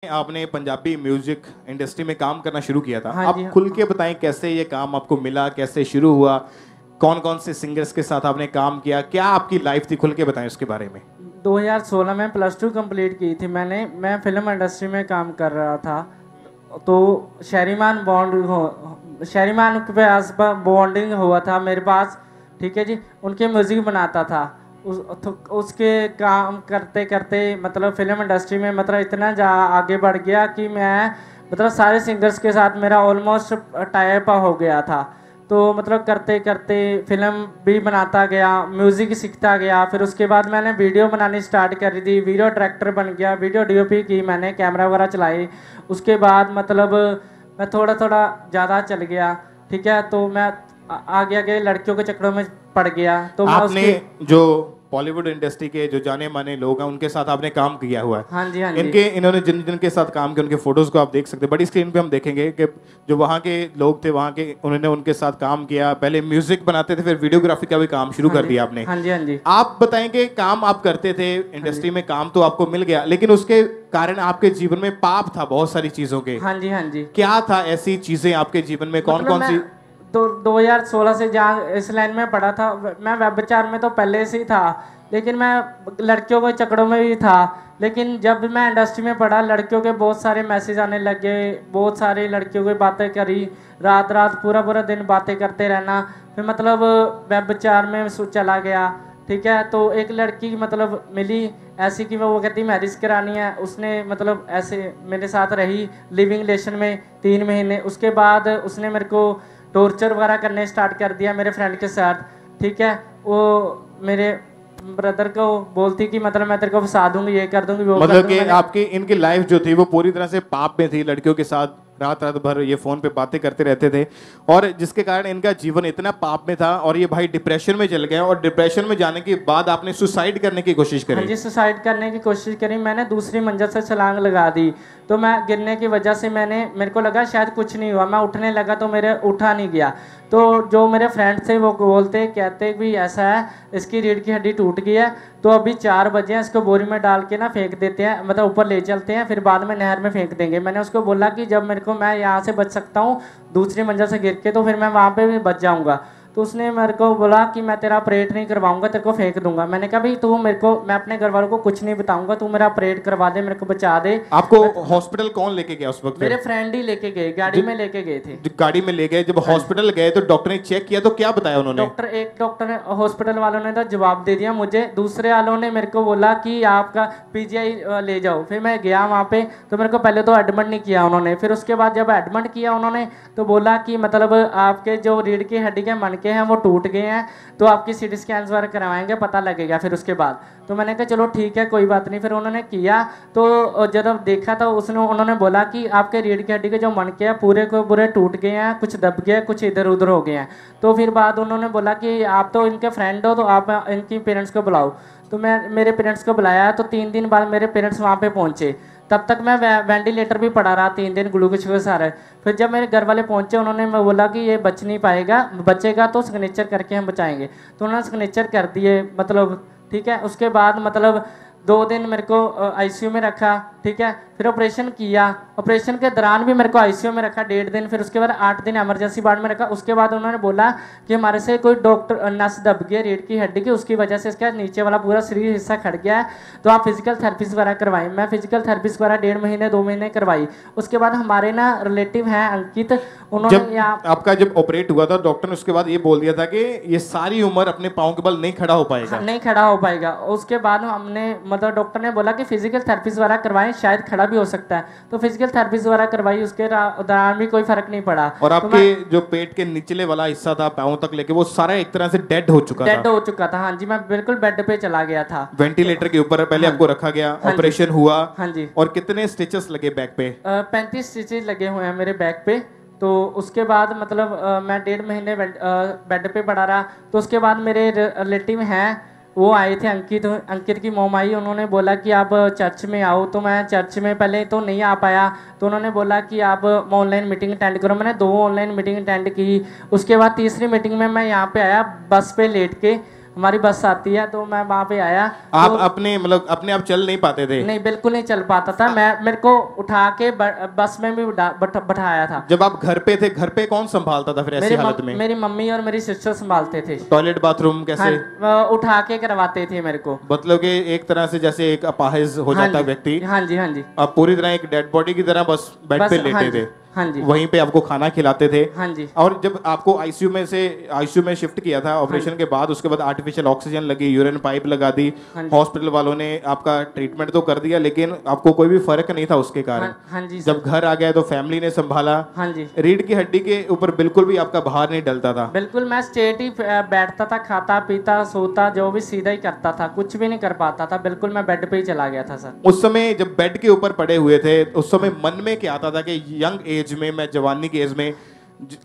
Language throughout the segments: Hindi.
आपने पंजाबी म्यूजिक इंडस्ट्री में काम करना शुरू किया था। हाँ आप जी, हाँ। खुल के बताएं कैसे ये काम आपको मिला, कैसे शुरू हुआ, कौन कौन से सिंगर्स के साथ आपने काम किया, क्या आपकी लाइफ थी, खुल के बताएं उसके बारे में। 2016 में +2 कंप्लीट की थी मैंने। मैं फिल्म इंडस्ट्री में काम कर रहा था। तो शहरीमान के आस पास बॉन्डिंग हुआ था मेरे पास। ठीक है जी, उनके म्यूज़िक बनाता था। उसके काम करते करते मतलब फिल्म इंडस्ट्री में मतलब इतना आगे बढ़ गया कि मैं मतलब सारे सिंगर्स के साथ मेरा ऑलमोस्ट टाई अप हो गया था। तो मतलब करते करते फिल्म भी बनाता गया, म्यूज़िक सीखता गया। फिर उसके बाद मैंने वीडियो बनानी स्टार्ट कर दी, वीडियो डायरेक्टर बन गया, वीडियो डीओपी की मैंने, कैमरा वगैरह चलाई। उसके बाद मतलब मैं थोड़ा थोड़ा ज़्यादा चल गया। ठीक है, तो मैं आगे आगे लड़कियों के चक्करों में पड़ गया। तो मैं आपने उसके जो बॉलीवुड इंडस्ट्री के जो जाने माने लोग हैं उनके साथ आपने काम किया हुआ है। हाँ जी, हाँ जी। इन्होंने जिन जिन के साथ काम किया उनके फोटोज को आप देख सकते हैं, बड़ी स्क्रीन पे हम देखेंगे कि जो वहाँ के लोग थे, वहाँ के उन्होंने उनके साथ काम किया। पहले म्यूजिक बनाते थे, फिर वीडियोग्राफी का भी काम शुरू कर दिया आपने। हाँ जी, हाँ जी। आप बताएं कि काम आप करते थे इंडस्ट्री में, काम तो आपको मिल गया, लेकिन उसके कारण आपके जीवन में पाप था बहुत सारी चीजों के। हाँ जी, हाँ जी। क्या था ऐसी चीजें आपके जीवन में, कौन कौन सी? 2016 से जहाँ इस लाइन में पढ़ा था, मैं वेब 4 में तो पहले से ही था, लेकिन मैं लड़कियों के चक्करों में भी था। लेकिन जब मैं इंडस्ट्री में पढ़ा, लड़कियों के बहुत सारे मैसेज आने लगे, बहुत सारी लड़कियों की बातें करी, रात रात पूरा पूरा दिन बातें करते रहना। फिर मतलब वेब 4 में चला गया। ठीक है, तो एक लड़की मतलब मिली ऐसी कि वो कहती मैरिज करानी है। उसने मतलब ऐसे मेरे साथ रही लिविंग रिलेशन में 3 महीने। उसके बाद उसने मेरे को टॉर्चर वगैरह करने स्टार्ट कर दिया मेरे फ्रेंड के साथ। ठीक है, वो मेरे ब्रदर को बोलती कि मतलब मैं तेरे को फंसा दूंगी, ये कर दूंगी, वो कर मतलब दूंगी। कि आपकी इनकी लाइफ जो थी वो पूरी तरह से पाप में थी, लड़कियों के साथ रात रात भर ये फोन पे बातें करते रहते थे, और जिसके कारण इनका जीवन इतना पाप में था और ये भाई डिप्रेशन में चल गए। और डिप्रेशन में जाने के बाद आपने सुसाइड करने की कोशिश हाँ करी। जी, सुसाइड करने की कोशिश करी मैंने। दूसरी मंजिल से छलांग लगा दी। तो मैं गिरने की वजह से मेरे को लगा शायद कुछ नहीं हुआ। मैं उठने लगा तो मेरे उठा नहीं गया। तो जो मेरे फ्रेंड थे वो कहते भी ऐसा है, इसकी रीढ़ की हड्डी टूट गई है, तो अभी 4 बजे हैं, इसको बोरी में डाल के ना फेंक देते हैं, मतलब ऊपर ले चलते हैं, फिर बाद में नहर में फेंक देंगे। मैंने उसको बोला कि जब मैं यहाँ से बच सकता हूँ दूसरी मंजिल से गिर के, तो फिर मैं वहाँ पे भी बच जाऊँगा। तो उसने मेरे को बोला कि मैं तेरा ऑपरेट नहीं करवाऊंगा, तेरे को फेंक दूंगा। मैंने कहा भाई तू मैं अपने घर वालों को कुछ नहीं बताऊंगा, तू मेरा ऑपरेट करवा दे, मेरे को बचा दे। आपको हॉस्पिटल कौन लेके गया उस वक्त? मेरे फ्रेंड ही लेके गए, गाड़ी में लेके गए थे। गाड़ी में ले गए, जब हॉस्पिटल गए तो डॉक्टर ने चेक किया तो क्या बताया उन्होंने? डॉक्टर हॉस्पिटल वालों ने तो जवाब दे दिया मुझे। दूसरे वालों ने मेरे को बोला कि आपका पीजीआई ले जाओ। फिर मैं गया वहाँ पे, तो मेरे को पहले तो एडमिट नहीं किया उन्होंने। फिर उसके बाद जब एडमिट किया उन्होंने, तो बोला कि मतलब आपके जो रीढ़ की हड्डी के मणके हैं वो टूट गए हैं, तो आपकी सीटी स्कैन वगैरह करवाएंगे, पता लगेगा फिर उसके बाद। तो मैंने कहा चलो ठीक है, कोई बात नहीं। फिर उन्होंने किया, तो जब देखा तो उन्होंने बोला कि आपके रीढ़ की हड्डी के जो मणके हैं पूरे को पूरे टूट गए हैं, कुछ दब गए, कुछ इधर उधर हो गए हैं। तो फिर बाद उन्होंने बोला कि आप तो इनके फ्रेंड हो, तो आप इनकी पेरेंट्स को बुलाओ। तो मैं मेरे पेरेंट्स को बुलाया, तो 3 दिन बाद मेरे पेरेंट्स वहाँ पे पहुँचे। तब तक मैं वेंटिलेटर भी पड़ा रहा 3 दिन, ग्लूकोज के सारे। फिर जब मेरे घर वाले पहुंचे, उन्होंने मैं बोला कि ये बच नहीं पाएगा, बचेगा तो सिग्नेचर करके हम बचाएंगे। तो उन्होंने सिग्नेचर कर दिए मतलब। ठीक है, उसके बाद मतलब 2 दिन मेरे को आईसीयू में रखा। ठीक है, फिर ऑपरेशन किया। ऑपरेशन के दौरान भी मेरे को आईसीयू में रखा 1.5 दिन। फिर उसके बाद 8 दिन इमरजेंसी वार्ड में रखा। उसके बाद उन्होंने बोला कि हमारे से कोई डॉक्टर नस दब गई रीढ़ की हड्डी की, उसकी वजह से इसका नीचे वाला पूरा शरीर हिस्सा खड़ गया है, तो आप फिजिकल थेरेपीज वगैरह करवाएं। मैं फिजिकल थेरेपीज वगैरह 1.5 महीने 2 महीने करवाई। उसके बाद हमारे ना रिलेटिव हैं अंकित, उन्होंने आपका जब ऑपरेट हुआ था डॉक्टर ने उसके बाद ये बोल दिया था कि ये सारी उम्र अपने पाँव के बल नहीं खड़ा हो पाएगा। नहीं खड़ा हो पाएगा। उसके बाद हमने मतलब डॉक्टर ने बोला कि फिजिकल थेरेपीज वगैरह करवाएं, शायद खड़ा भी हो सकता है। तो फिजिकल थेरेपीज वगैरह करवाई, उसके दौरान भी कोई फर्क नहीं पड़ा। और आपके जो पेट के निचले वाला हिस्सा था पाँव तक लेके, वो सारा एक तरह से डेड हो चुका था। हाँ जी, मैं बिल्कुल बेड पे चला गया था, वेंटिलेटर के ऊपर पहले आपको रखा गया, ऑपरेशन हुआ। हाँ जी। और कितने स्टिचेस लगे बैक पे? 35 स्टिचेस लगे हुए हैं मेरे बैक पे। तो उसके बाद मतलब मैं 1.5 महीने बेड पे पड़ा रहा। तो उसके बाद मेरे रिलेटिव हैं, वो आए थे, अंकित की मोम आई। उन्होंने बोला कि आप चर्च में आओ। तो मैं चर्च में पहले तो नहीं आ पाया। तो उन्होंने बोला कि आप ऑनलाइन मीटिंग अटेंड करो। मैंने 2 ऑनलाइन मीटिंग अटेंड की। उसके बाद तीसरी मीटिंग में मैं यहाँ पे आया बस पे लेट के। हमारी बस आती है, तो मैं वहाँ पे आया। आप तो अपने मतलब अपने आप चल नहीं पाते थे? नहीं, बिल्कुल नहीं चल पाता था मैं। मेरे को उठा के बस में भी बैठाया था। जब आप घर पे थे, घर पे कौन संभालता था फिर ऐसी हालत में? मेरी मम्मी और मेरी सिस्टर संभालते थे। टॉयलेट बाथरूम कैसे? हाँ, उठा के करवाते थे मेरे को। मतलब कि एक तरह से जैसे एक अपाहिज हो जाता व्यक्ति, हाँ जी, हाँ जी, आप पूरी तरह एक डेड बॉडी की तरह बस बेड पे लेटे थे। हाँ जी, वहीं पे आपको खाना खिलाते थे। हाँ जी। और जब आपको आईसीयू में शिफ्ट किया था ऑपरेशन के बाद, उसके बाद आर्टिफिशियल ऑक्सीजन लगी, यूरिन पाइप लगा दी, हॉस्पिटल वालों ने आपका ट्रीटमेंट तो कर दिया, लेकिन आपको कोई भी फर्क नहीं था उसके कारण। हाँ जी। जब घर आ गया तो फैमिली ने संभाला। हाँ जी। रीढ़ की हड्डी के ऊपर बिल्कुल भी आपका भार नहीं डलता था? बिल्कुल, मैं स्ट्रेट ही बैठता था, खाता पीता सोता जो भी सीधा ही करता था, कुछ भी नहीं कर पाता था। बिल्कुल मैं बेड पे ही चला गया था सर। उस समय जब बेड के ऊपर पड़े हुए थे, उस समय मन में क्या आता था कि यंग एज में, मैं जवानी की एज में,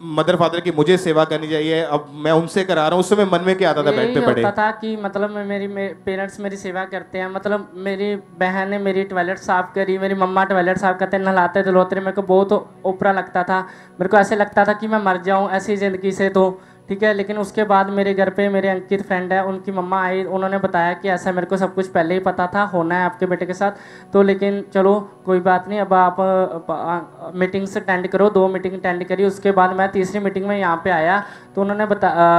मदर फादर की मुझे सेवा करनी चाहिए, अब मैं उनसे करा रहा हूँ, उस समय मन में क्या आता था बेड पे पड़े? होता था कि मतलब मेरे पेरेंट्स मेरी सेवा करते हैं, मतलब मेरी बहन ने मेरी टॉयलेट साफ करी, मेरी मम्मा टॉयलेट साफ करते, नहलाते धुलवाते, मेरे को बहुत ओपरा लगता था। मेरे को ऐसे लगता था कि मैं मर जाऊँ ऐसी ज़िंदगी से, तो ठीक है। लेकिन उसके बाद मेरे घर पे मेरे अंकित फ्रेंड है, उनकी मम्मा आई, उन्होंने बताया कि ऐसा मेरे को सब कुछ पहले ही पता था, होना है आपके बेटे के साथ, तो लेकिन चलो कोई बात नहीं, अब आप मीटिंग्स अटेंड करो। 2 मीटिंग अटेंड करी, उसके बाद मैं तीसरी मीटिंग में यहाँ पे आया, तो उन्होंने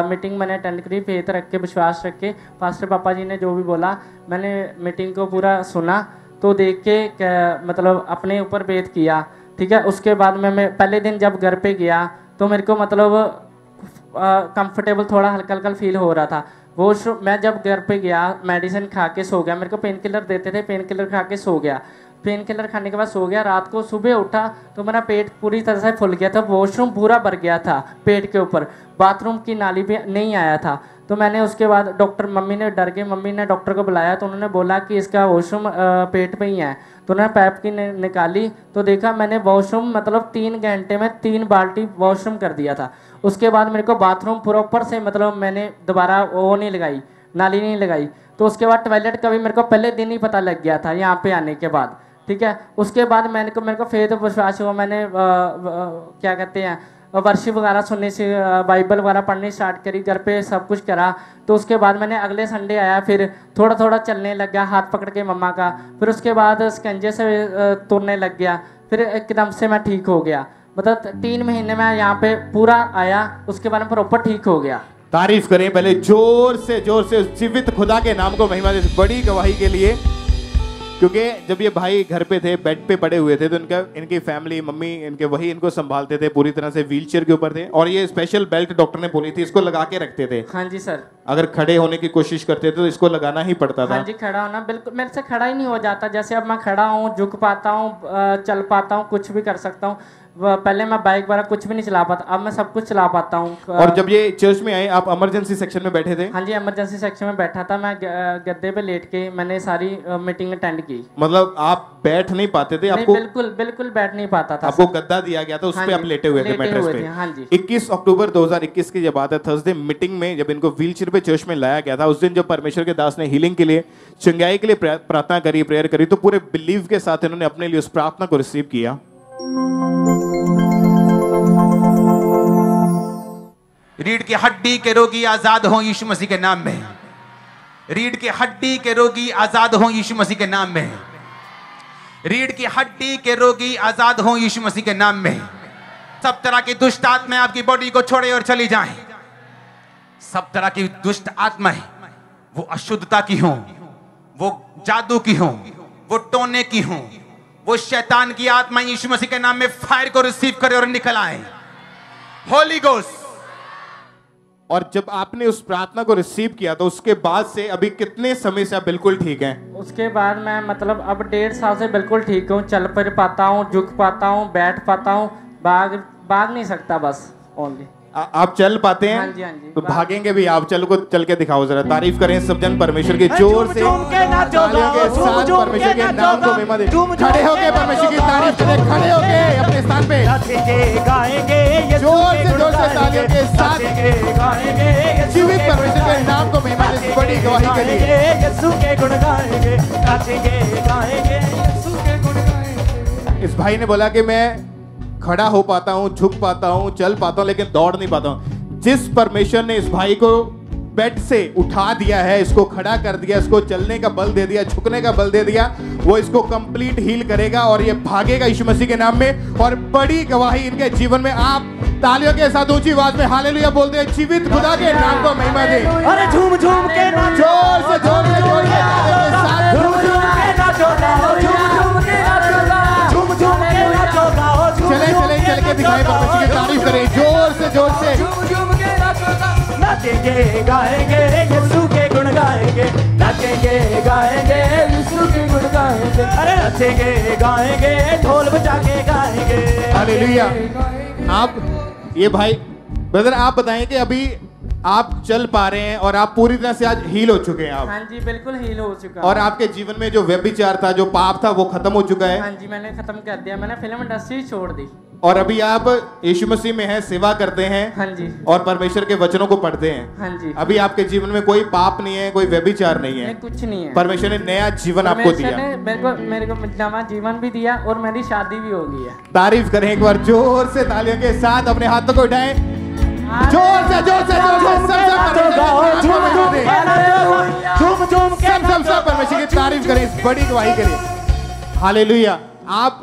मीटिंग मैंने अटेंड करी, फेथ रख के, विश्वास रख के, पास्टर पापा जी ने जो भी बोला मैंने मीटिंग को पूरा सुना, तो देख के मतलब अपने ऊपर बेत किया, ठीक है। उसके बाद मैं पहले दिन जब घर पे गया तो मेरे को मतलब कंफर्टेबल थोड़ा हल्का हल्का फील हो रहा था। वो मैं जब घर पे गया मेडिसिन खा के सो गया, मेरे को पेन किलर देते थे, पेन किलर खा के सो गया। पेन किलर खाने के बाद सो गया। रात को सुबह उठा तो मेरा पेट पूरी तरह से फुल गया था, वॉशरूम पूरा भर गया था पेट के ऊपर, बाथरूम की नाली भी नहीं आया था। तो मैंने उसके बाद डॉक्टर, मम्मी ने डर के, मम्मी ने डॉक्टर को बुलाया, तो उन्होंने बोला कि इसका वॉशरूम पेट पे ही है। तो उन्होंने पैप की निकाली, तो देखा मैंने वॉशरूम मतलब 3 घंटे में 3 बाल्टी वॉशरूम कर दिया था। उसके बाद मेरे को बाथरूम प्रॉपर से मतलब मैंने दोबारा वो नहीं लगाई, नाली नहीं लगाई। तो उसके बाद टॉयलेट का भी मेरे को पहले दिन ही पता लग गया था यहाँ पे आने के बाद, ठीक है। उसके बाद मेरे को फेथ विश्वास हुआ, मैंने क्या कहते हैं वर्शिप वगैरह सुनने से, बाइबल वगैरह पढ़नी स्टार्ट करी, घर पे सब कुछ करा। तो उसके बाद मैंने अगले संडे आया, फिर थोड़ा थोड़ा चलने लग गया हाथ पकड़ के मम्मा का, फिर उसके बाद स्कंजे से तुरने लग गया, फिर एकदम से मैं ठीक हो गया। मतलब 3 महीने में यहाँ पे पूरा आया, उसके बाद में प्रॉपर ठीक हो गया। तारीफ करें पहले जोर से जीवित खुदा के नाम को महिमा दे, बड़ी गवाही के लिए। क्योंकि जब ये भाई घर पे थे, बेड पे पड़े हुए थे, तो इनकी फैमिली, मम्मी वही इनको संभालते थे, पूरी तरह से व्हीलचेयर के ऊपर थे, और ये स्पेशल बेल्ट डॉक्टर ने बोली थी इसको लगा के रखते थे। हाँ जी सर। अगर खड़े होने की कोशिश करते थे तो इसको लगाना ही पड़ता था। हाँ जी, खड़ा होना बिल्कुल मेरे से खड़ा ही नहीं हो जाता। जैसे अब मैं खड़ा हूँ, झुक पाता हूँ, चल पाता हूँ, कुछ भी कर सकता हूँ। पहले मैं बाइक वगैरह कुछ भी नहीं चला पाता, अब मैं सब कुछ चला पाता हूँ। और जब ये चर्च में आए, आप इमरजेंसी सेक्शन में बैठे थे? हाँ जी, इमरजेंसी सेक्शन में बैठा था मैं, गद्दे पे लेट के मैंने सारी मीटिंग अटेंड की। मतलब आप बैठ नहीं पाते थे? आपको बिल्कुल बैठ नहीं पाता था। आपको गद्दा दिया गया था, उस पे आप लेटे हुए थे मैट्रेस पे। हाँ जी। 21 अक्टूबर 2021 की जब बात है, थर्सडे मीटिंग में जब इनको व्हीलचेयर पे चर्च में लाया गया था, उस दिन जब परमेश्वर के दास ने हीलिंग के लिए, चंगाई के लिए प्रार्थना करी, प्रेयर करी, तो पूरे बिलीव के साथ इन्होंने अपने लिए उस प्रार्थना को रिसीव किया। रीढ़ की हड्डी के रोगी आजाद हों यीशु मसीह के नाम में। रीढ़ की हड्डी के रोगी आजाद हों यीशु मसीह के नाम में। रीढ़ की हड्डी के रोगी आजाद हों यीशु मसीह के नाम में। सब तरह की दुष्ट आत्माएं आपकी बॉडी को छोड़े और चली जाएं। सब तरह की दुष्ट आत्माएं, वो अशुद्धता की हों, वो जादू की हों, वो टोने की हों, वो शैतान की आत्माएं यीशु मसीह के नाम में फायर को रिसीव करें और निकल आए। होली गोस्ट। और जब आपने उस प्रार्थना को रिसीव किया तो उसके बाद से अभी कितने समय से आप बिल्कुल ठीक हैं? उसके बाद मैं मतलब अब 1.5 साल से बिल्कुल ठीक हूँ, चल फिर पाता हूँ, झुक पाता हूँ, बैठ पाता हूँ, भाग नहीं सकता बस ओनली। आप चल पाते हैं? हाँ जी, हाँ जी। तो भागेंगे भी आप, चल के दिखाओ जरा। तारीफ करें सब जन परमेश्वर की जोर से, परमेश्वर के नाम को महिमा दे। खड़े होके परमेश्वर की तारीफ करें, खड़े होके अपने स्थान पे जोर से तालियों के साथ जीवित परमेश्वर के नाम को महिमा दे, बड़ी गवाही के लिए। इस भाई ने बोला कि मैं खड़ा हो पाता हूँ, झुक पाता हूँ, चल पाता हूँ, लेकिन दौड़ नहीं पाता हूँ। जिस परमेश्वर ने इस भाई को बेड से उठा दिया है, इसको खड़ा कर दिया, इसको चलने का बल दे दिया, झुकने का बल दे दिया, वो इसको कंप्लीट हील करेगा और ये भागेगा यीशु मसीह के नाम में। और बड़ी गवाही इनके जीवन में। आप तालियों के साथ ऊंची आवाज में हालेलुया बोलते हैं। जीवित खुदा के नाम को महिमा दे। अरे झूम झूम के नाचो, जोर से जोर से जोर से झूम झूम के नाचो, झूम झूम के नाचो, झूम झूम के नाचो गाओ। चले चले चल के दिखाएं, परमेश्वर की तारीफ करें जोर से जोर से। झूम झूम के नाचो, नाचेंगे गाएंगे यीशु के गुण गाएंगे, नाचेंगे गाएंगे यीशु के गुण गाएंगे। अरे नाचेंगे गाएंगे ढोल बजा के गाएंगे। हालेलुया। आप ये भाई ब्रदर आप बताएं कि अभी आप चल पा रहे हैं और आप पूरी तरह से आज हील हो चुके हैं आप। हाँ जी बिल्कुल हील हो चुका और आपके जीवन में जो व्यभिचार था, जो पाप था, वो खत्म हो चुका है। हाँ जी मैंने खत्म कर दिया, मैंने फिल्म इंडस्ट्री छोड़ दी। और अभी आप यीशु मसीह में हैं, सेवा करते हैं। हाँ जी। और परमेश्वर के वचनों को पढ़ते हैं। हाँ जी। अभी आपके जीवन में कोई पाप नहीं है, कोई व्यभिचार नहीं है, कुछ नहीं है। परमेश्वर ने नया जीवन आपको दिया। मेरे को नया जीवन भी दिया और मेरी शादी भी हो गई है। तारीफ करें एक बार जोर से, तालियों के साथ अपने हाथों को उठाएं जोर से जोर से जोर से। सब परमेश्वर की तारीफ करें, इस बड़ी गवाही करें। हालेलुया। आप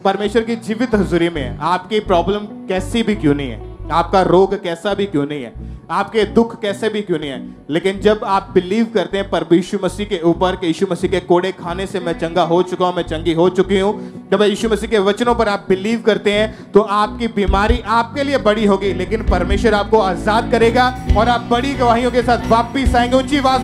परमेश्वर की जीवित हुजूरी में हैं। आपकी प्रॉब्लम कैसी भी क्यों नहीं है, आपका रोग कैसा भी क्यों नहीं है, आपके दुख कैसे भी क्यों नहीं है, लेकिन जब आप बिलीव करते हैं प्रभु यीशु मसीह के ऊपर कि यीशु मसीह के कोड़े खाने से मैं चंगा हो चुका हूं, मैं चंगी हो चुकी हूं, जब यीशु मसीह के वचनों पर आप बिलीव करते हैं तो आपकी बीमारी आपके लिए बड़ी होगी, लेकिन परमेश्वर आपको आजाद करेगा और आप बड़ी गवाहियों के साथ वापिस आएंगे। ऊंची आवाज